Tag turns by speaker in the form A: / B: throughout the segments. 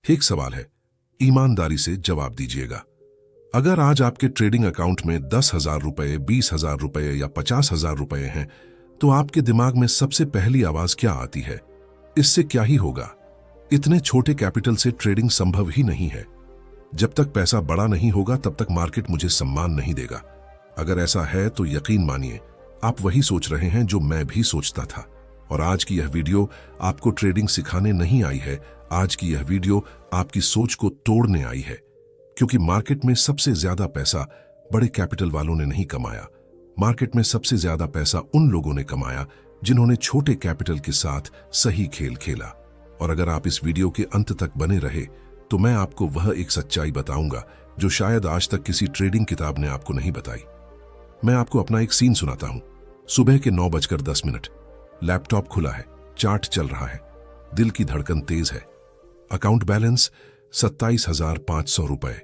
A: एक सवाल है, ईमानदारी से जवाब दीजिएगा। अगर आज आपके ट्रेडिंग अकाउंट में 10,000 रुपए, 20,000 रुपए या 50,000 रुपए हैं, तो आपके दिमाग में सबसे पहली आवाज क्या आती है? इससे क्या ही होगा? इतने छोटे कैपिटल से ट्रेडिंग संभव ही नहीं है। जब तक पैसा बड़ा नहीं होगा तब तक मार्केट मुझे सम्मान नहीं देगा। अगर ऐसा है तो यकीन मानिए आप वही सोच रहे हैं जो मैं भी सोचता था। और आज की यह वीडियो आपको ट्रेडिंग सिखाने नहीं आई है, आज की यह वीडियो आपकी सोच को तोड़ने आई है। क्योंकि मार्केट में सबसे ज्यादा पैसा बड़े कैपिटल वालों ने नहीं कमाया। मार्केट में सबसे ज्यादा पैसा उन लोगों ने कमाया जिन्होंने छोटे कैपिटल के साथ सही खेल खेला। और अगर आप इस वीडियो के अंत तक बने रहे तो मैं आपको वह एक सच्चाई बताऊंगा जो शायद आज तक किसी ट्रेडिंग किताब ने आपको नहीं बताई। मैं आपको अपना एक सीन सुनाता हूं। सुबह के 9:10, लैपटॉप खुला है, चार्ट चल रहा है, दिल की धड़कन तेज है, अकाउंट बैलेंस 27,500 रुपए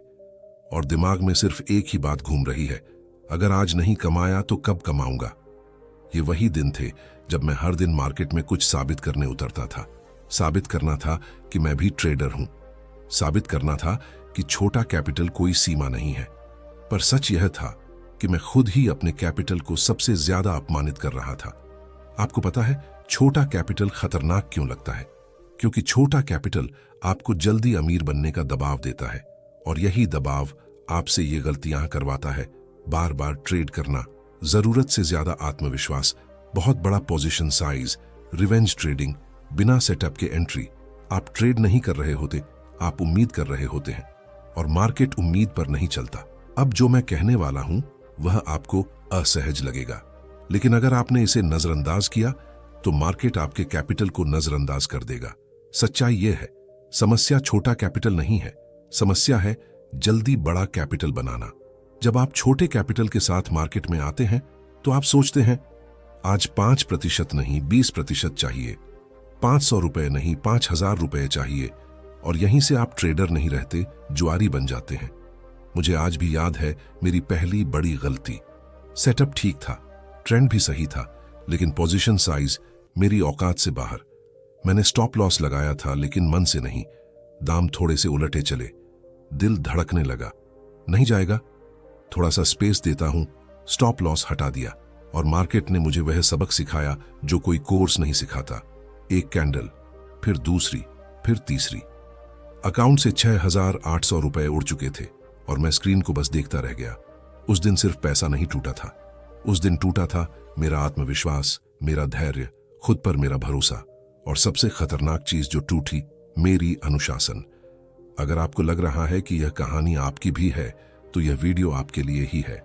A: और दिमाग में सिर्फ एक ही बात घूम रही है, अगर आज नहीं कमाया तो कब कमाऊंगा। ये वही दिन थे जब मैं हर दिन मार्केट में कुछ साबित करने उतरता था। साबित करना था कि मैं भी ट्रेडर हूं, साबित करना था कि छोटा कैपिटल कोई सीमा नहीं है। पर सच यह था कि मैं खुद ही अपने कैपिटल को सबसे ज्यादा अपमानित कर रहा था। आपको पता है छोटा कैपिटल खतरनाक क्यों लगता है? क्योंकि छोटा कैपिटल आपको जल्दी अमीर बनने का दबाव देता है और यही दबाव आपसे ये गलतियां करवाता है। बार बार ट्रेड करना, जरूरत से ज्यादा आत्मविश्वास, बहुत बड़ा पोजीशन साइज, रिवेंज ट्रेडिंग, बिना सेटअप के एंट्री। आप ट्रेड नहीं कर रहे होते, आप उम्मीद कर रहे होते हैं और मार्केट उम्मीद पर नहीं चलता। अब जो मैं कहने वाला हूं वह आपको असहज लगेगा, लेकिन अगर आपने इसे नजरअंदाज किया तो मार्केट आपके कैपिटल को नजरअंदाज कर देगा। सच्चाई यह है, समस्या छोटा कैपिटल नहीं है, समस्या है जल्दी बड़ा कैपिटल बनाना। जब आप छोटे कैपिटल के साथ मार्केट में आते हैं तो आप सोचते हैं आज 5% नहीं 20% चाहिए, 500 रुपए नहीं 5,000 रुपए चाहिए, और यहीं से आप ट्रेडर नहीं रहते, जुआरी बन जाते हैं। मुझे आज भी याद है मेरी पहली बड़ी गलती। सेटअप ठीक था, ट्रेंड भी सही था, लेकिन पोजीशन साइज मेरी औकात से बाहर। मैंने स्टॉप लॉस लगाया था लेकिन मन से नहीं। दाम थोड़े से उलटे चले, दिल धड़कने लगा, नहीं जाएगा, थोड़ा सा स्पेस देता हूं, स्टॉप लॉस हटा दिया और मार्केट ने मुझे वह सबक सिखाया जो कोई कोर्स नहीं सिखाता। एक कैंडल, फिर दूसरी, फिर तीसरी। अकाउंट से 6,800 रुपए उड़ चुके थे और मैं स्क्रीन को बस देखता रह गया। उस दिन सिर्फ पैसा नहीं टूटा था, उस दिन टूटा था मेरा आत्मविश्वास, मेरा धैर्य, खुद पर मेरा भरोसा, और सबसे खतरनाक चीज जो टूटी, मेरी अनुशासन। अगर आपको लग रहा है कि यह कहानी आपकी भी है तो यह वीडियो आपके लिए ही है।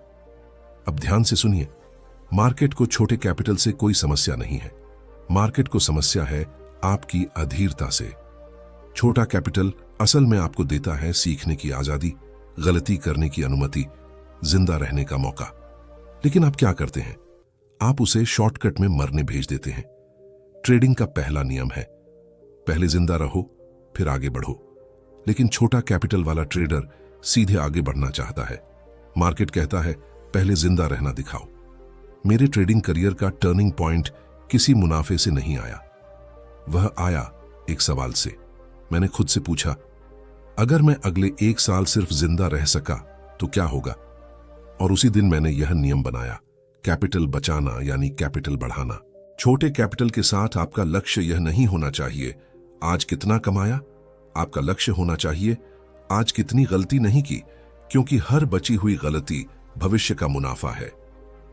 A: अब ध्यान से सुनिए, मार्केट को छोटे कैपिटल से कोई समस्या नहीं है, मार्केट को समस्या है आपकी अधीरता से। छोटा कैपिटल असल में आपको देता है सीखने की आजादी, गलती करने की अनुमति, जिंदा रहने का मौका। लेकिन आप क्या करते हैं? आप उसे शॉर्टकट में मरने भेज देते हैं। ट्रेडिंग का पहला नियम है, पहले जिंदा रहो फिर आगे बढ़ो। लेकिन छोटा कैपिटल वाला ट्रेडर सीधे आगे बढ़ना चाहता है। मार्केट कहता है पहले जिंदा रहना दिखाओ। मेरे ट्रेडिंग करियर का टर्निंग पॉइंट किसी मुनाफे से नहीं आया, वह आया एक सवाल से। मैंने खुद से पूछा, अगर मैं अगले 1 साल सिर्फ जिंदा रह सका तो क्या होगा? और उसी दिन मैंने यह नियम बनाया, कैपिटल बचाना यानी कैपिटल बढ़ाना। छोटे कैपिटल के साथ आपका लक्ष्य यह नहीं होना चाहिए आज कितना कमाया, आपका लक्ष्य होना चाहिए आज कितनी गलती नहीं की, क्योंकि हर बची हुई गलती भविष्य का मुनाफा है।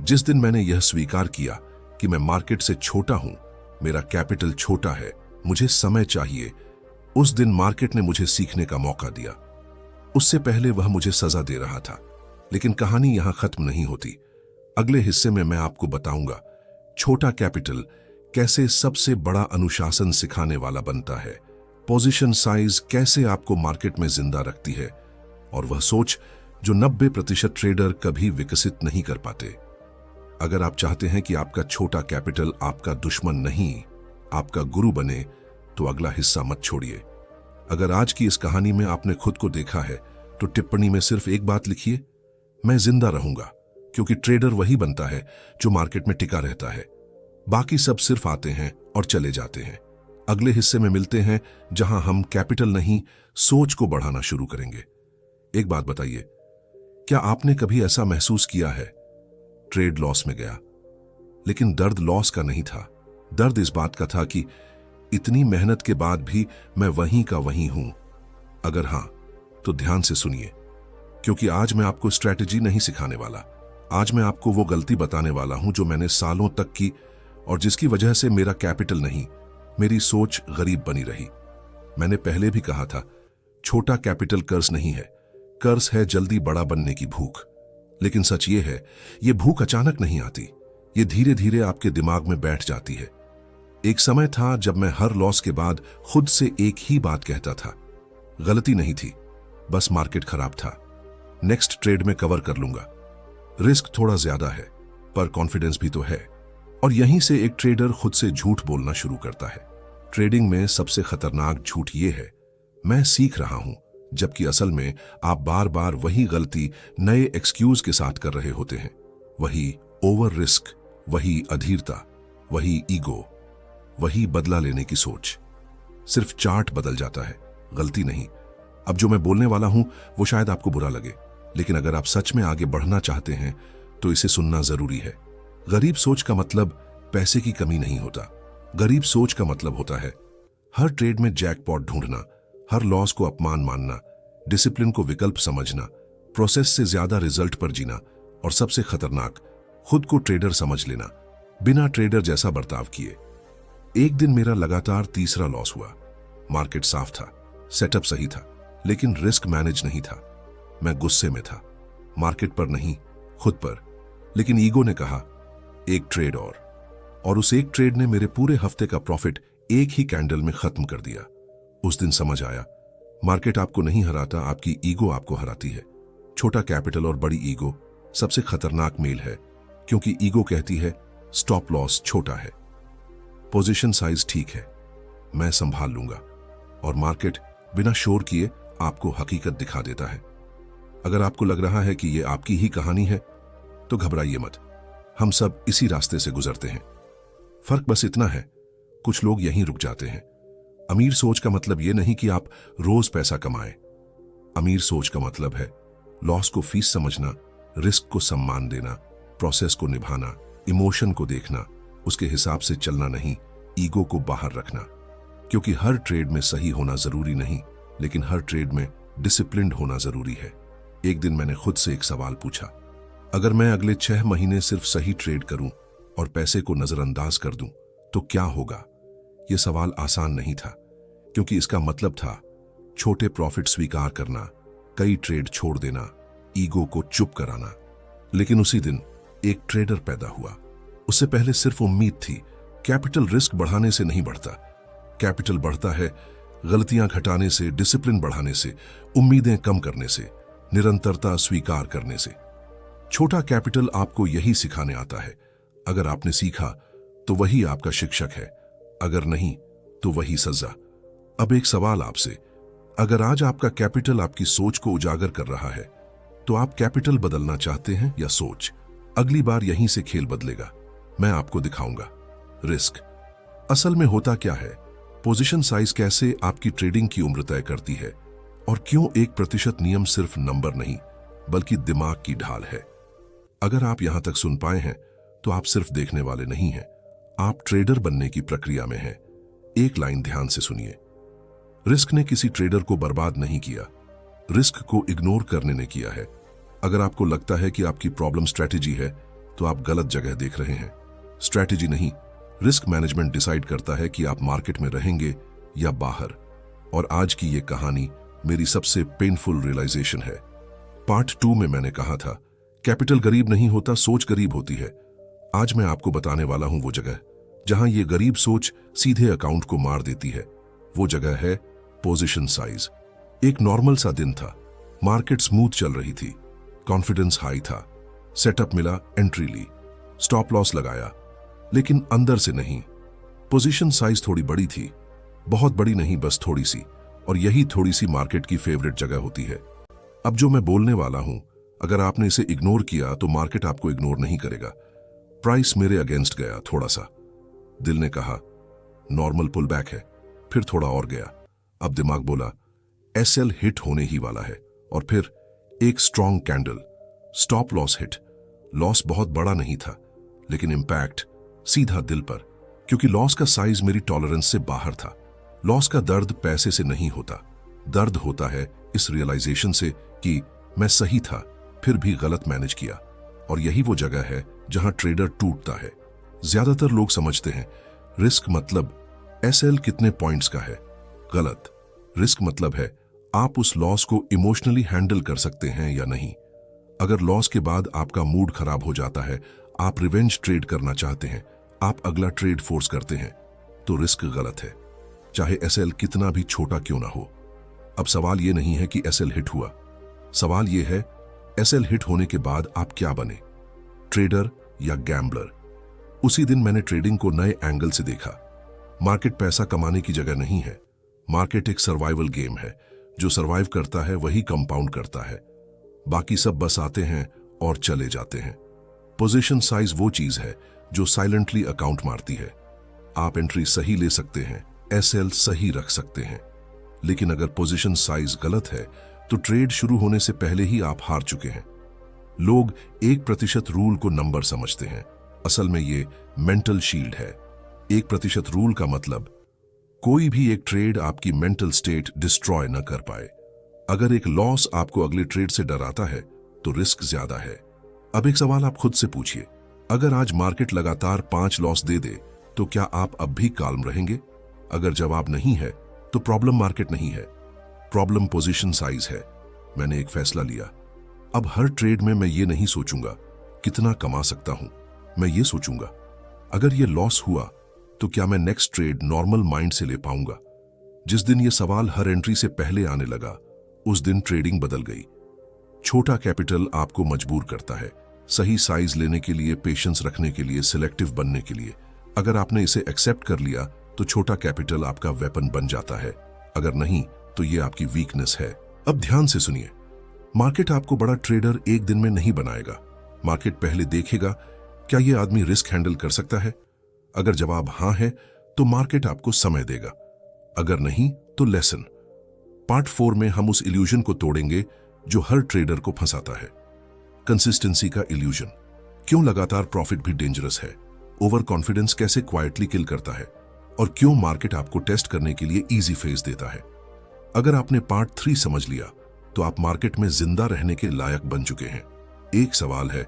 A: जिस दिन मैंने यह स्वीकार किया कि मैं मार्केट से छोटा हूं, मेरा कैपिटल छोटा है, मुझे समय चाहिए, उस दिन मार्केट ने मुझे सीखने का मौका दिया। उससे पहले वह मुझे सजा दे रहा था। लेकिन कहानी यहां खत्म नहीं होती। अगले हिस्से में मैं आपको बताऊंगा छोटा कैपिटल कैसे सबसे बड़ा अनुशासन सिखाने वाला बनता है, पोजीशन साइज कैसे आपको मार्केट में जिंदा रखती है, और वह सोच जो 90% ट्रेडर कभी विकसित नहीं कर पाते। अगर आप चाहते हैं कि आपका छोटा कैपिटल आपका दुश्मन नहीं, आपका गुरु बने, तो अगला हिस्सा मत छोड़िए। अगर आज की इस कहानी में आपने खुद को देखा है तो टिप्पणी में सिर्फ एक बात लिखिए, मैं जिंदा रहूंगा, क्योंकि ट्रेडर वही बनता है जो मार्केट में टिका रहता है। बाकी सब सिर्फ आते हैं और चले जाते हैं। अगले हिस्से में मिलते हैं जहां हम कैपिटल नहीं, सोच को बढ़ाना शुरू करेंगे। एक बात बताइए, क्या आपने कभी ऐसा महसूस किया है, ट्रेड लॉस में गया, लेकिन दर्द लॉस का नहीं था। दर्द इस बात का था कि इतनी मेहनत के बाद भी मैं वहीं का वहीं हूं। अगर हां, तो ध्यान से सुनिए, क्योंकि आज मैं आपको स्ट्रैटेजी नहीं सिखाने वाला। आज मैं आपको वो गलती बताने वाला हूं जो मैंने सालों तक की और जिसकी वजह से मेरा कैपिटल नहीं, मेरी सोच गरीब बनी रही। मैंने पहले भी कहा था, छोटा कैपिटल कर्ज नहीं है, कर्ज है जल्दी बड़ा बनने की भूख। लेकिन सच ये है, ये भूख अचानक नहीं आती, ये धीरे धीरे आपके दिमाग में बैठ जाती है। एक समय था जब मैं हर लॉस के बाद खुद से एक ही बात कहता था, गलती नहीं थी, बस मार्केट खराब था, नेक्स्ट ट्रेड में कवर कर लूंगा। रिस्क थोड़ा ज्यादा है, पर कॉन्फिडेंस भी तो है। और यहीं से एक ट्रेडर खुद से झूठ बोलना शुरू करता है। ट्रेडिंग में सबसे खतरनाक झूठ ये है, मैं सीख रहा हूं, जबकि असल में आप बार बार वही गलती नए एक्सक्यूज के साथ कर रहे होते हैं। वही ओवर रिस्क, वही अधीरता, वही ईगो, वही बदला लेने की सोच। सिर्फ चार्ट बदल जाता है, गलती नहीं। अब जो मैं बोलने वाला हूं वो शायद आपको बुरा लगे, लेकिन अगर आप सच में आगे बढ़ना चाहते हैं तो इसे सुनना जरूरी है। गरीब सोच का मतलब पैसे की कमी नहीं होता। गरीब सोच का मतलब होता है हर ट्रेड में जैकपॉट ढूंढना, हर लॉस को अपमान मानना, डिसिप्लिन को विकल्प समझना, प्रोसेस से ज्यादा रिजल्ट पर जीना, और सबसे खतरनाक, खुद को ट्रेडर समझ लेना, बिना ट्रेडर जैसा बर्ताव किए। एक दिन मेरा लगातार तीसरा लॉस हुआ। मार्केट साफ था, सेटअप सही था, लेकिन रिस्क मैनेज नहीं था। मैं गुस्से में था, मार्केट पर नहीं, खुद पर। लेकिन ईगो ने कहा, एक ट्रेड और उस एक ट्रेड ने मेरे पूरे हफ्ते का प्रॉफिट एक ही कैंडल में खत्म कर दिया। उस दिन समझ आया, मार्केट आपको नहीं हराता, आपकी ईगो आपको हराती है। छोटा कैपिटल और बड़ी ईगो सबसे खतरनाक मेल है, क्योंकि ईगो कहती है स्टॉप लॉस छोटा है, पोजीशन साइज ठीक है, मैं संभाल लूंगा, और मार्केट बिना शोर किए आपको हकीकत दिखा देता है। अगर आपको लग रहा है कि यह आपकी ही कहानी है तो घबराइए मत, हम सब इसी रास्ते से गुजरते हैं। फर्क बस इतना है, कुछ लोग यहीं रुक जाते हैं। अमीर सोच का मतलब यह नहीं कि आप रोज पैसा कमाएं। अमीर सोच का मतलब है लॉस को फीस समझना, रिस्क को सम्मान देना, प्रोसेस को निभाना, इमोशन को देखना, उसके हिसाब से चलना नहीं, ईगो को बाहर रखना। क्योंकि हर ट्रेड में सही होना जरूरी नहीं, लेकिन हर ट्रेड में डिसिप्लिन्ड होना जरूरी है। एक दिन मैंने खुद से एक सवाल पूछा, अगर मैं अगले 6 महीने सिर्फ सही ट्रेड करूं और पैसे को नजरअंदाज कर दूं तो क्या होगा? यह सवाल आसान नहीं था, क्योंकि इसका मतलब था छोटे प्रॉफिट स्वीकार करना, कई ट्रेड छोड़ देना, ईगो को चुप कराना। लेकिन उसी दिन एक ट्रेडर पैदा हुआ। उससे पहले सिर्फ उम्मीद थी। कैपिटल रिस्क बढ़ाने से नहीं बढ़ता, कैपिटल बढ़ता है गलतियां घटाने से, डिसिप्लिन बढ़ाने से, उम्मीदें कम करने से, निरंतरता स्वीकार करने से। छोटा कैपिटल आपको यही सिखाने आता है। अगर आपने सीखा तो वही आपका शिक्षक है, अगर नहीं तो वही सजा। अब एक सवाल आपसे, अगर आज आपका कैपिटल आपकी सोच को उजागर कर रहा है तो आप कैपिटल बदलना चाहते हैं या सोच? अगली बार यहीं से खेल बदलेगा, मैं आपको दिखाऊंगा। रिस्क असल में होता क्या है, पोजीशन साइज कैसे आपकी ट्रेडिंग की उम्र तय करती है, और क्यों 1% नियम सिर्फ नंबर नहीं बल्कि दिमाग की ढाल है। अगर आप यहां तक सुन पाए हैं तो आप सिर्फ देखने वाले नहीं हैं, आप ट्रेडर बनने की प्रक्रिया में हैं। एक लाइन ध्यान से सुनिए, रिस्क ने किसी ट्रेडर को बर्बाद नहीं किया, रिस्क को इग्नोर करने ने किया है। अगर आपको लगता है कि आपकी प्रॉब्लम स्ट्रैटेजी है तो आप गलत जगह देख रहे हैं। स्ट्रैटेजी नहीं, रिस्क मैनेजमेंट डिसाइड करता है कि आप मार्केट में रहेंगे या बाहर। और आज की ये कहानी मेरी सबसे पेनफुल रियलाइजेशन है। पार्ट 2 में मैंने कहा था कैपिटल गरीब नहीं होता, सोच गरीब होती है। आज मैं आपको बताने वाला हूं वो जगह जहां ये गरीब सोच सीधे अकाउंट को मार देती है। वो जगह है पोजीशन साइज। एक नॉर्मल सा दिन था, मार्केट स्मूथ चल रही थी, कॉन्फिडेंस हाई था, सेटअप मिला, एंट्री ली, स्टॉप लॉस लगाया, लेकिन अंदर से नहीं। पोजीशन साइज थोड़ी बड़ी थी, बहुत बड़ी नहीं, बस थोड़ी सी, और यही थोड़ी सी मार्केट की फेवरेट जगह होती है। अब जो मैं बोलने वाला हूं, अगर आपने इसे इग्नोर किया तो मार्केट आपको इग्नोर नहीं करेगा। प्राइस मेरे अगेंस्ट गया थोड़ा सा, दिल ने कहा नॉर्मल पुल बैक है, फिर थोड़ा और गया। अब दिमाग बोला एसएल हिट होने ही वाला है, और फिर एक strong candle, stop loss hit. Loss बहुत बड़ा नहीं था, लेकिन इंपैक्ट सीधा दिल पर, क्योंकि लॉस का साइज मेरी टॉलरेंस से बाहर था। लॉस का दर्द पैसे से नहीं होता, दर्द होता है इस रियलाइजेशन से कि मैं सही था फिर भी गलत मैनेज किया। और यही वो जगह है जहां ट्रेडर टूटता है। ज्यादातर लोग समझते हैं रिस्क मतलब एसएल कितने पॉइंट्स का है। गलत। रिस्क मतलब है आप उस लॉस को इमोशनली हैंडल कर सकते हैं या नहीं। अगर लॉस के बाद आपका मूड खराब हो जाता है, आप रिवेंज ट्रेड करना चाहते हैं, आप अगला ट्रेड फोर्स करते हैं, तो रिस्क गलत है, चाहे एसएल कितना भी छोटा क्यों ना हो। अब सवाल यह नहीं है कि एसएल हिट हुआ, सवाल यह है एसएल हिट होने के बाद आप क्या बने, ट्रेडर या गैम्बलर। उसी दिन मैंने ट्रेडिंग को नए एंगल से देखा। मार्केट पैसा कमाने की जगह नहीं है, मार्केट एक सर्वाइवल गेम है। जो सर्वाइव करता है वही कंपाउंड करता है, बाकी सब बस आते हैं और चले जाते हैं। पोजीशन साइज वो चीज है जो साइलेंटली अकाउंट मारती है। आप एंट्री सही ले सकते हैं, एसएल सही रख सकते हैं, लेकिन अगर पोजीशन साइज गलत है तो ट्रेड शुरू होने से पहले ही आप हार चुके हैं। लोग 1% रूल को नंबर समझते हैं, असल में ये मेंटल शील्ड है। 1% रूल का मतलब कोई भी एक ट्रेड आपकी मेंटल स्टेट डिस्ट्रॉय न कर पाए। अगर एक लॉस आपको अगले ट्रेड से डराता है तो रिस्क ज्यादा है। अब एक सवाल आप खुद से पूछिए, अगर आज मार्केट लगातार 5 लॉस दे दे तो क्या आप अब भी काल्म रहेंगे? अगर जवाब नहीं है तो प्रॉब्लम मार्केट नहीं है, प्रॉब्लम पोजीशन साइज है। मैंने एक फैसला लिया, अब हर ट्रेड में मैं ये नहीं सोचूंगा कितना कमा सकता हूं, मैं ये सोचूंगा अगर ये लॉस हुआ तो क्या मैं नेक्स्ट ट्रेड नॉर्मल माइंड से ले पाऊंगा। जिस दिन ये सवाल हर एंट्री से पहले आने लगा, उस दिन ट्रेडिंग बदल गई। छोटा कैपिटल आपको मजबूर करता है, सही साइज लेने के लिए, पेशेंस रखने के लिए, सिलेक्टिव बनने के लिए। अगर आपने इसे एक्सेप्ट कर लिया तो छोटा कैपिटल आपका वेपन बन जाता है, अगर नहीं तो ये आपकी वीकनेस है। अब ध्यान से सुनिए, मार्केट आपको बड़ा ट्रेडर एक दिन में नहीं बनाएगा। मार्केट पहले देखेगा क्या ये आदमी रिस्क हैंडल कर सकता है। अगर जवाब हां है तो मार्केट आपको समय देगा, अगर नहीं तो लेसन। पार्ट 4 में हम उस इल्यूजन को तोड़ेंगे जो हर ट्रेडर को फंसाता है, कंसिस्टेंसी का इल्यूजन। क्यों लगातार प्रॉफिट भी डेंजरस है, ओवर कॉन्फिडेंस कैसे क्वाइटली किल करता है, और क्यों मार्केट आपको टेस्ट करने के लिए इजी फेज देता है। अगर आपने पार्ट 3 समझ लिया तो आप मार्केट में जिंदा रहने के लायक बन चुके हैं। एक सवाल है,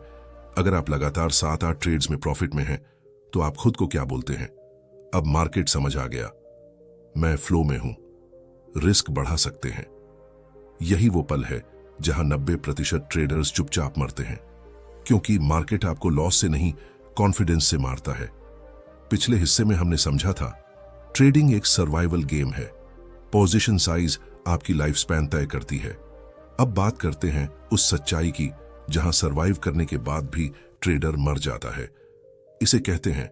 A: अगर आप लगातार 7-8 ट्रेड्स में प्रॉफिट में हैं तो आप खुद को क्या बोलते हैं? अब मार्केट समझ आ गया, मैं फ्लो में हूं, रिस्क बढ़ा सकते हैं। यही वो पल है जहां 90% ट्रेडर्स चुपचाप मरते हैं, क्योंकि मार्केट आपको लॉस से नहीं कॉन्फिडेंस से मारता है। पिछले हिस्से में हमने समझा था ट्रेडिंग एक सर्वाइवल गेम है, पोजीशन साइज आपकी लाइफ स्पैन तय करती है। अब बात करते हैं उस सच्चाई की जहां सर्वाइव करने के बाद भी ट्रेडर मर जाता है। इसे कहते हैं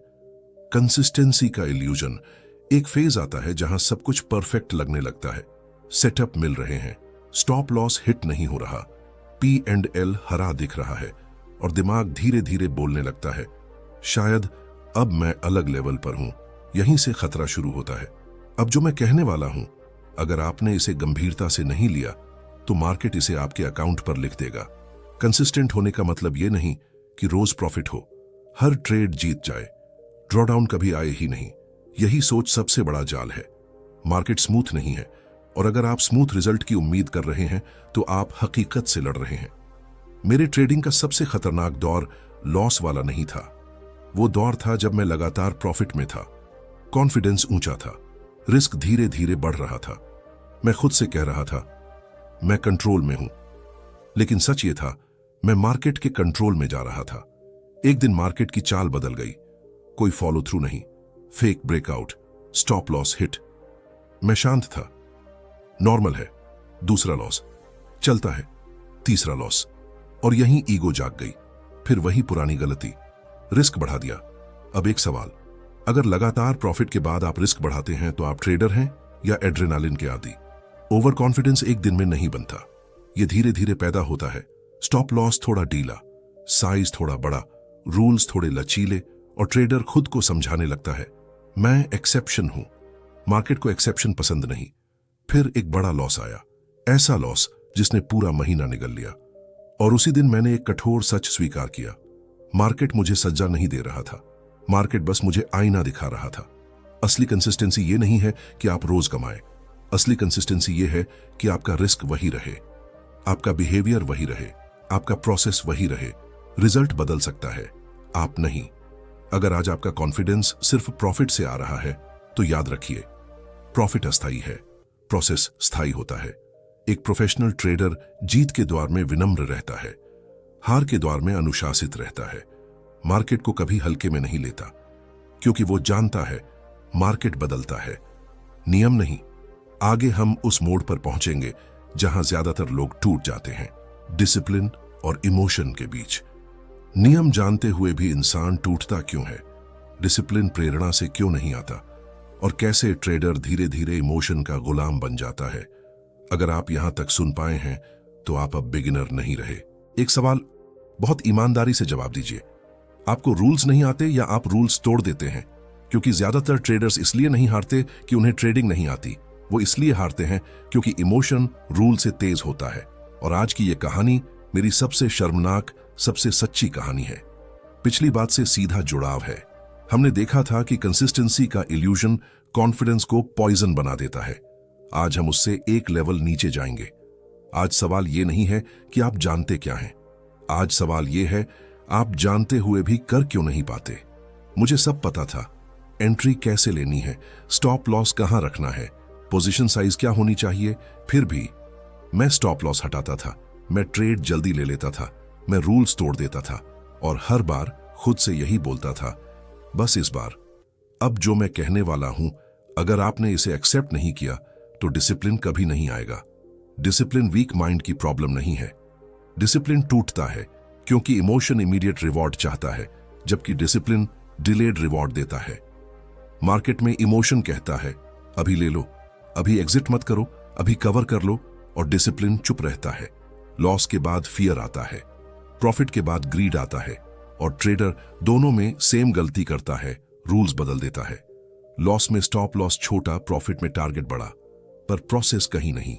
A: कंसिस्टेंसी का इल्यूजन। एक फेज आता है जहां सब कुछ परफेक्ट लगने लगता है, सेटअप मिल रहे हैं, स्टॉप लॉस हिट नहीं हो रहा, P&L हरा दिख रहा है, और दिमाग धीरे धीरे बोलने लगता है शायद अब मैं अलग लेवल पर हूं। यहीं से खतरा शुरू होता है। अब जो मैं कहने वाला हूं, अगर आपने इसे गंभीरता से नहीं लिया तो मार्केट इसे आपके अकाउंट पर लिख देगा। कंसिस्टेंट होने का मतलब यह नहीं कि रोज प्रॉफिट हो, हर ट्रेड जीत जाए, ड्रॉडाउन कभी आए ही नहीं। यही सोच सबसे बड़ा जाल है। मार्केट स्मूथ नहीं है, और अगर आप स्मूथ रिजल्ट की उम्मीद कर रहे हैं तो आप हकीकत से लड़ रहे हैं। मेरे ट्रेडिंग का सबसे खतरनाक दौर लॉस वाला नहीं था। वो दौर था जब मैं लगातार प्रॉफिट में था, कॉन्फिडेंस ऊंचा था, रिस्क धीरे धीरे बढ़ रहा था। मैं खुद से कह रहा था मैं कंट्रोल में हूं, लेकिन सच ये था मैं मार्केट के कंट्रोल में जा रहा था। एक दिन मार्केट की चाल बदल गई, कोई फॉलो थ्रू नहीं, fake breakout, stop loss hit. मैं शांत था, नॉर्मल है, दूसरा लॉस चलता है, तीसरा लॉस, और यहीं ईगो जाग गई। फिर वही पुरानी गलती, रिस्क बढ़ा दिया। अब एक सवाल, अगर लगातार प्रॉफिट के बाद आप रिस्क बढ़ाते हैं तो आप ट्रेडर हैं या एड्रेनालिन के आदी? ओवर कॉन्फिडेंस एक दिन में नहीं बनता, यह धीरे धीरे पैदा होता है। स्टॉप लॉस थोड़ा ढीला, साइज थोड़ा बड़ा, रूल्स थोड़े लचीले, और ट्रेडर खुद को समझाने लगता है मैं एक्सेप्शन हूं, मार्केट को एक्सेप्शन पसंद नहीं। फिर एक बड़ा लॉस आया, ऐसा लॉस जिसने पूरा महीना निगल लिया। और उसी दिन मैंने एक कठोर सच स्वीकार किया। मार्केट मुझे सज्जा नहीं दे रहा था, मार्केट बस मुझे आईना दिखा रहा था। असली कंसिस्टेंसी ये नहीं है कि आप रोज कमाएं, असली कंसिस्टेंसी ये है कि आपका रिस्क वही रहे, आपका बिहेवियर वही रहे, आपका प्रोसेस वही रहे। रिजल्ट बदल सकता है, आप नहीं। अगर आज आपका कॉन्फिडेंस सिर्फ प्रॉफिट से आ रहा है तो याद रखिए, प्रॉफिट अस्थायी है, प्रोसेस स्थायी होता है। एक प्रोफेशनल ट्रेडर जीत के द्वार में विनम्र रहता है, हार के द्वार में अनुशासित रहता है। मार्केट को कभी हल्के में नहीं लेता, क्योंकि वो जानता है मार्केट बदलता है, नियम नहीं। आगे हम उस मोड़ पर पहुंचेंगे जहां ज्यादातर लोग टूट जाते हैं, डिसिप्लिन और इमोशन के बीच। नियम जानते हुए भी इंसान टूटता क्यों है? डिसिप्लिन प्रेरणा से क्यों नहीं आता? और कैसे ट्रेडर धीरे धीरे इमोशन का गुलाम बन जाता है? अगर आप यहां तक सुन पाए हैं तो आप अब बिगिनर नहीं रहे। एक सवाल बहुत ईमानदारी से जवाब दीजिए, आपको रूल्स नहीं आते या आप रूल्स तोड़ देते हैं? क्योंकि ज्यादातर ट्रेडर्स इसलिए नहीं हारते कि उन्हें ट्रेडिंग नहीं आती, वो इसलिए हारते हैं क्योंकि इमोशन रूल से तेज होता है। और आज की ये कहानी मेरी सबसे शर्मनाक, सबसे सच्ची कहानी है। पिछली बात से सीधा जुड़ाव है। हमने देखा था कि कंसिस्टेंसी का इल्यूजन कॉन्फिडेंस को पॉइजन बना देता है। आज हम उससे एक लेवल नीचे जाएंगे। आज सवाल ये नहीं है कि आप जानते क्या हैं, आज सवाल ये है आप जानते हुए भी कर क्यों नहीं पाते। मुझे सब पता था, एंट्री कैसे लेनी है, स्टॉप लॉस कहां रखना है, पोजीशन साइज क्या होनी चाहिए। फिर भी मैं स्टॉप लॉस हटाता था, मैं ट्रेड जल्दी ले लेता था, मैं रूल्स तोड़ देता था और हर बार खुद से यही बोलता था, बस इस बार। अब जो मैं कहने वाला हूं, अगर आपने इसे एक्सेप्ट नहीं किया तो डिसिप्लिन कभी नहीं आएगा। डिसिप्लिन वीक माइंड की प्रॉब्लम नहीं है। डिसिप्लिन टूटता है क्योंकि इमोशन इमीडिएट रिवॉर्ड चाहता है, जबकि डिसिप्लिन डिलेड रिवॉर्ड देता है। मार्केट में इमोशन कहता है अभी ले लो, अभी एग्जिट मत करो, अभी कवर कर लो, और डिसिप्लिन चुप रहता है। लॉस के बाद फियर आता है, प्रॉफिट के बाद ग्रीड आता है, और ट्रेडर दोनों में सेम गलती करता है, रूल्स बदल देता है। लॉस में स्टॉप लॉस छोटा, प्रॉफिट में टारगेट बड़ा, पर प्रोसेस कहीं नहीं।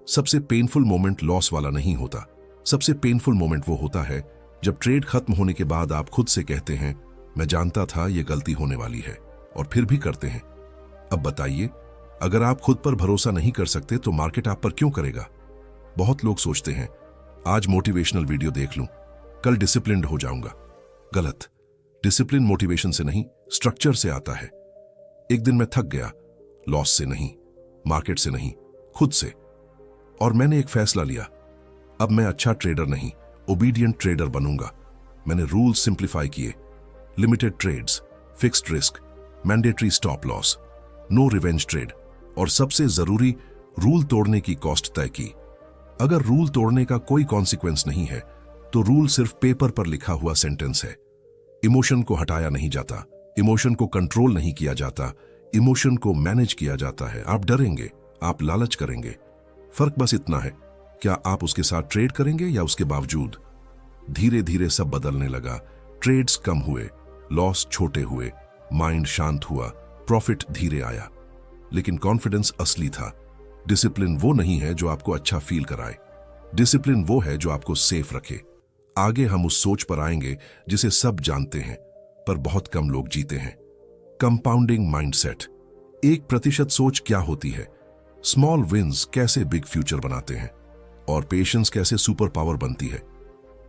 A: सबसे पेनफुल मोमेंट लॉस वाला नहीं होता, सबसे पेनफुल मोमेंट वो होता है जब ट्रेड खत्म होने के बाद आप खुद से कहते हैं मैं जानता था ये गलती होने वाली है, और फिर भी करते हैं। अब बताइए, अगर आप खुद पर भरोसा नहीं कर सकते तो मार्केट आप पर क्यों करेगा? बहुत लोग सोचते हैं आज मोटिवेशनल वीडियो देख लूं, कल डिसिप्लिन्ड हो जाऊंगा। गलत। डिसिप्लिन मोटिवेशन से नहीं, स्ट्रक्चर से आता है। एक दिन मैं थक गया, लॉस से नहीं, मार्केट से नहीं, खुद से, और मैंने एक फैसला लिया, अब मैं अच्छा ट्रेडर नहीं, ओबीडियंट ट्रेडर बनूंगा। मैंने रूल्स सिंप्लीफाई किए, limited trades, fixed risk, mandatory stop loss, no revenge trade, और सबसे जरूरी, रूल तोड़ने की कॉस्ट तय की। अगर रूल तोड़ने का कोई कॉन्सिक्वेंस नहीं है तो रूल सिर्फ पेपर पर लिखा हुआ सेंटेंस है। इमोशन को हटाया नहीं जाता, इमोशन को कंट्रोल नहीं किया जाता, इमोशन को मैनेज किया जाता है। आप डरेंगे, आप लालच करेंगे, फर्क बस इतना है, क्या आप उसके साथ ट्रेड करेंगे या उसके बावजूद। धीरे धीरे सब बदलने लगा, ट्रेड्स कम हुए, लॉस छोटे हुए, माइंड शांत हुआ, प्रॉफिट धीरे आया। लेकिन कॉन्फिडेंस असली था। डिसिप्लिन वो नहीं है जो आपको अच्छा फील कराए, डिसिप्लिन वो है जो आपको सेफ रखे। आगे हम उस सोच पर आएंगे जिसे सब जानते हैं पर बहुत कम लोग जीते हैं, कंपाउंडिंग माइंडसेट। 1% सोच क्या होती है, स्मॉल विंस कैसे बिग फ्यूचर बनाते हैं, और पेशेंस कैसे सुपर पावर बनती है।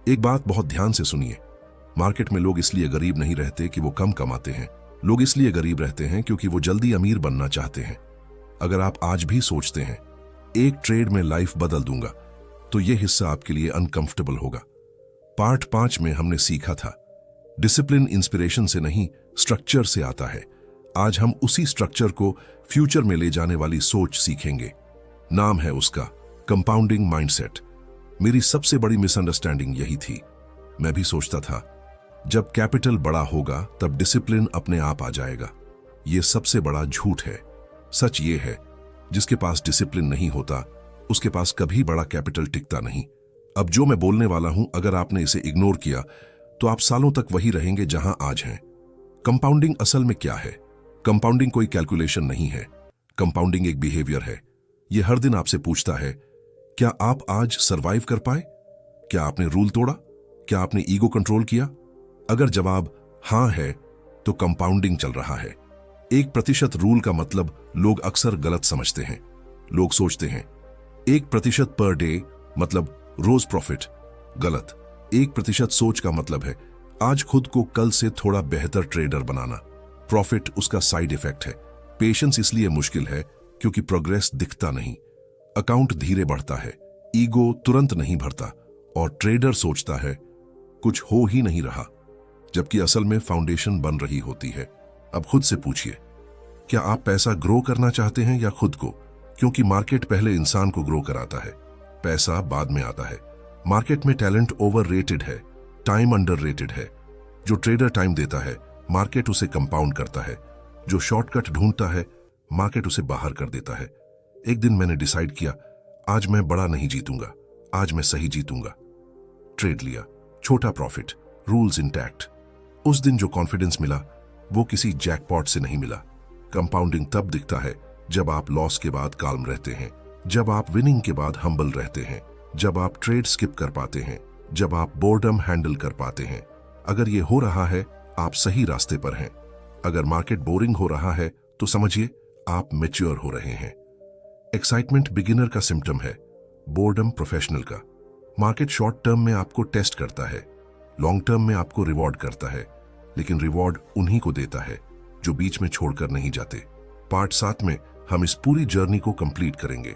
A: एक बात बहुत ध्यान से सुनिए, मार्केट में लोग इसलिए गरीब नहीं रहते कि वो कम कमाते हैं, लोग इसलिए गरीब रहते हैं क्योंकि वो जल्दी अमीर बनना चाहते हैं। अगर आप आज भी सोचते हैं एक ट्रेड में लाइफ बदल दूंगा, तो यह हिस्सा आपके लिए अनकंफर्टेबल होगा। पार्ट 5 में हमने सीखा था डिसिप्लिन इंस्पिरेशन से नहीं, स्ट्रक्चर से आता है। आज हम उसी स्ट्रक्चर को फ्यूचर में ले जाने वाली सोच सीखेंगे। नाम है उसका कंपाउंडिंग माइंडसेट। मेरी सबसे बड़ी मिसअंडरस्टैंडिंग यही थी। मैं भी सोचता था जब कैपिटल बड़ा होगा तब डिसिप्लिन अपने आप आ जाएगा। यह सबसे बड़ा झूठ है। सच ये है, जिसके पास डिसिप्लिन नहीं होता उसके पास कभी बड़ा कैपिटल टिकता नहीं। अब जो मैं बोलने वाला हूं, अगर आपने इसे इग्नोर किया तो आप सालों तक वही रहेंगे जहां आज हैं। कंपाउंडिंग असल में क्या है? कंपाउंडिंग कोई कैलकुलेशन नहीं है, कंपाउंडिंग एक बिहेवियर है। ये हर दिन आपसे पूछता है, क्या आप आज सरवाइव कर पाए? क्या आपने रूल तोड़ा? क्या आपने ईगो कंट्रोल किया? अगर जवाब हां है तो कंपाउंडिंग चल रहा है। 1% रूल का मतलब लोग अक्सर गलत समझते हैं। लोग सोचते हैं 1% पर डे मतलब रोज प्रॉफिट। गलत। 1% सोच का मतलब है आज खुद को कल से थोड़ा बेहतर ट्रेडर बनाना। प्रॉफिट उसका साइड इफेक्ट है। पेशेंस इसलिए मुश्किल है क्योंकि प्रोग्रेस दिखता नहीं। अकाउंट धीरे बढ़ता है, ईगो तुरंत नहीं भरता और ट्रेडर सोचता है कुछ हो ही नहीं रहा, जबकि असल में फाउंडेशन बन रही होती है। अब खुद से पूछिए, क्या आप पैसा ग्रो करना चाहते हैं या खुद को? क्योंकि मार्केट पहले इंसान को ग्रो कराता है, पैसा बाद में आता है। मार्केट में टैलेंट ओवररेटेड है, टाइम अंडररेटेड है। जो ट्रेडर टाइम देता है, मार्केट उसे कंपाउंड करता है। जो शॉर्टकट ढूंढता है, मार्केट उसे बाहर कर देता है। एक दिन मैंने डिसाइड किया, आज मैं बड़ा नहीं जीतूंगा, आज मैं सही जीतूंगा। ट्रेड लिया, छोटा प्रॉफिट, रूल्स इंटैक्ट। उस दिन जो कॉन्फिडेंस मिला वो किसी जैकपॉट से नहीं मिला। कंपाउंडिंग तब दिखता है जब आप लॉस के बाद काल्म रहते हैं, जब आप विनिंग के बाद हम्बल रहते हैं, जब आप ट्रेड स्किप कर पाते हैं, जब आप बोर्डम हैंडल कर पाते हैं। अगर ये हो रहा है, आप सही रास्ते पर हैं। अगर मार्केट बोरिंग हो रहा है तो समझिए आप मैच्योर हो रहे हैं। एक्साइटमेंट बिगिनर का सिम्टम है, बोर्डम प्रोफेशनल का। मार्केट शॉर्ट टर्म में आपको टेस्ट करता है, लॉन्ग टर्म में आपको रिवॉर्ड करता है, लेकिन रिवॉर्ड उन्हीं को देता है जो बीच में छोड़कर नहीं जाते। पार्ट 7 में हम इस पूरी जर्नी को कंप्लीट करेंगे,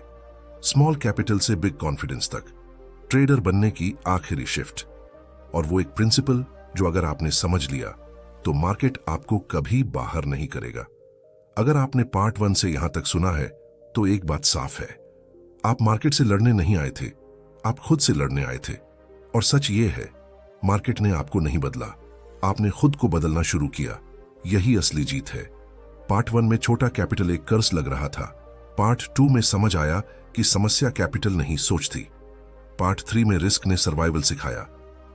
A: स्मॉल कैपिटल से बिग कॉन्फिडेंस तक, ट्रेडर बनने की आखिरी शिफ्ट। और वो एक प्रिंसिपल जो अगर आपने समझ लिया तो मार्केट आपको कभी बाहर नहीं करेगा। अगर आपने पार्ट 1 से यहां तक सुना है तो एक बात साफ है, आप मार्केट से लड़ने नहीं आए थे, आप खुद से लड़ने आए थे। और सच ये है, मार्केट ने आपको नहीं बदला, आपने खुद को बदलना शुरू किया। यही असली जीत है। पार्ट 1 में छोटा कैपिटल एक कर्ज लग रहा था। पार्ट 2 में समझ आया कि समस्या कैपिटल नहीं सोच थी। पार्ट 3 में रिस्क ने सर्वाइवल सिखाया।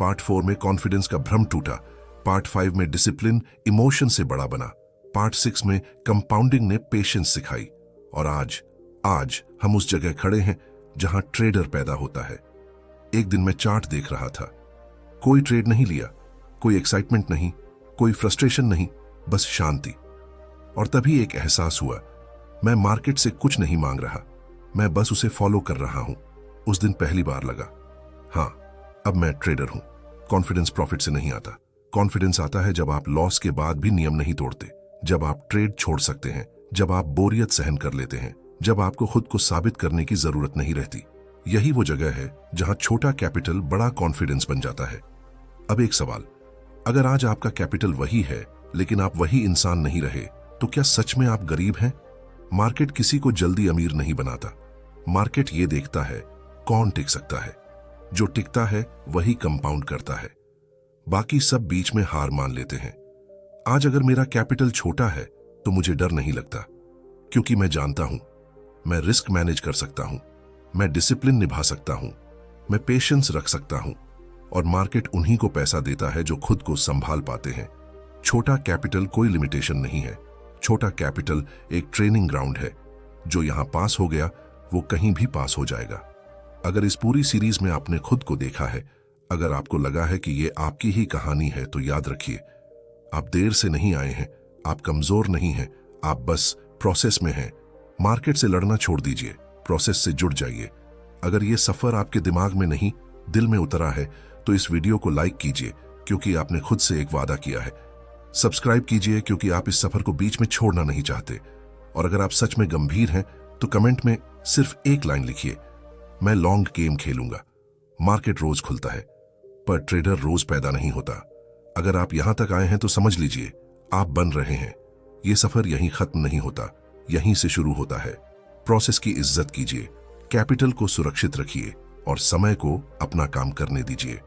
A: पार्ट 4 में कॉन्फिडेंस का भ्रम टूटा। पार्ट 5 में डिसिप्लिन इमोशन से बड़ा बना। पार्ट 6 में कंपाउंडिंग ने पेशेंस सिखाई। और आज हम उस जगह खड़े हैं जहां ट्रेडर पैदा होता है। एक दिन मैं चार्ट देख रहा था, कोई ट्रेड नहीं लिया, कोई एक्साइटमेंट नहीं, कोई फ्रस्ट्रेशन नहीं, बस शांति। और तभी एक एहसास हुआ, मैं मार्केट से कुछ नहीं मांग रहा, मैं बस उसे फॉलो कर रहा हूं। उस दिन पहली बार लगा, हां, अब मैं ट्रेडर हूं। कॉन्फिडेंस प्रॉफिट से नहीं आता। कॉन्फिडेंस आता है जब आप लॉस के बाद भी नियम नहीं तोड़ते, जब आप ट्रेड छोड़ सकते हैं, जब आप बोरियत सहन कर लेते हैं, जब आपको खुद को साबित करने की जरूरत नहीं रहती। यही वो जगह है जहां छोटा कैपिटल बड़ा कॉन्फिडेंस बन जाता है। अब एक सवाल, अगर आज आपका कैपिटल वही है लेकिन आप वही इंसान नहीं रहे, तो क्या सच में आप गरीब हैं? मार्केट किसी को जल्दी अमीर नहीं बनाता। मार्केट ये देखता है कौन टिक सकता है। जो टिकता है वही कंपाउंड करता है, बाकी सब बीच में हार मान लेते हैं। आज अगर मेरा कैपिटल छोटा है तो मुझे डर नहीं लगता, क्योंकि मैं जानता हूं मैं रिस्क मैनेज कर सकता हूं, मैं डिसिप्लिन निभा सकता हूं, मैं पेशेंस रख सकता हूं। और मार्केट उन्हीं को पैसा देता है जो खुद को संभाल पाते हैं। छोटा कैपिटल कोई लिमिटेशन नहीं है। छोटा कैपिटल एक ट्रेनिंग ग्राउंड है। जो यहां पास हो गया वो कहीं भी पास हो जाएगा। अगर इस पूरी सीरीज में आपने खुद को देखा है, अगर आपको लगा है कि ये आपकी ही कहानी है, तो याद रखिए, आप देर से नहीं आए हैं, आप कमजोर नहीं हैं, आप बस प्रोसेस में हैं। मार्केट से लड़ना छोड़ दीजिए, प्रोसेस से जुड़ जाइए। अगर ये सफर आपके दिमाग में नहीं, दिल में उतरा है, तो इस वीडियो को लाइक कीजिए, क्योंकि आपने खुद से एक वादा किया है। सब्सक्राइब कीजिए, क्योंकि आप इस सफर को बीच में छोड़ना नहीं चाहते। और अगर आप सच में गंभीर हैं तो कमेंट में सिर्फ एक लाइन लिखिए, मैं लॉन्ग गेम खेलूंगा। मार्केट रोज खुलता है, पर ट्रेडर रोज पैदा नहीं होता। अगर आप यहां तक आए हैं तो समझ लीजिए, आप बन रहे हैं। ये सफर यहीं खत्म नहीं होता, यहीं से शुरू होता है। प्रोसेस की इज्जत कीजिए, कैपिटल को सुरक्षित रखिए और समय को अपना काम करने दीजिए।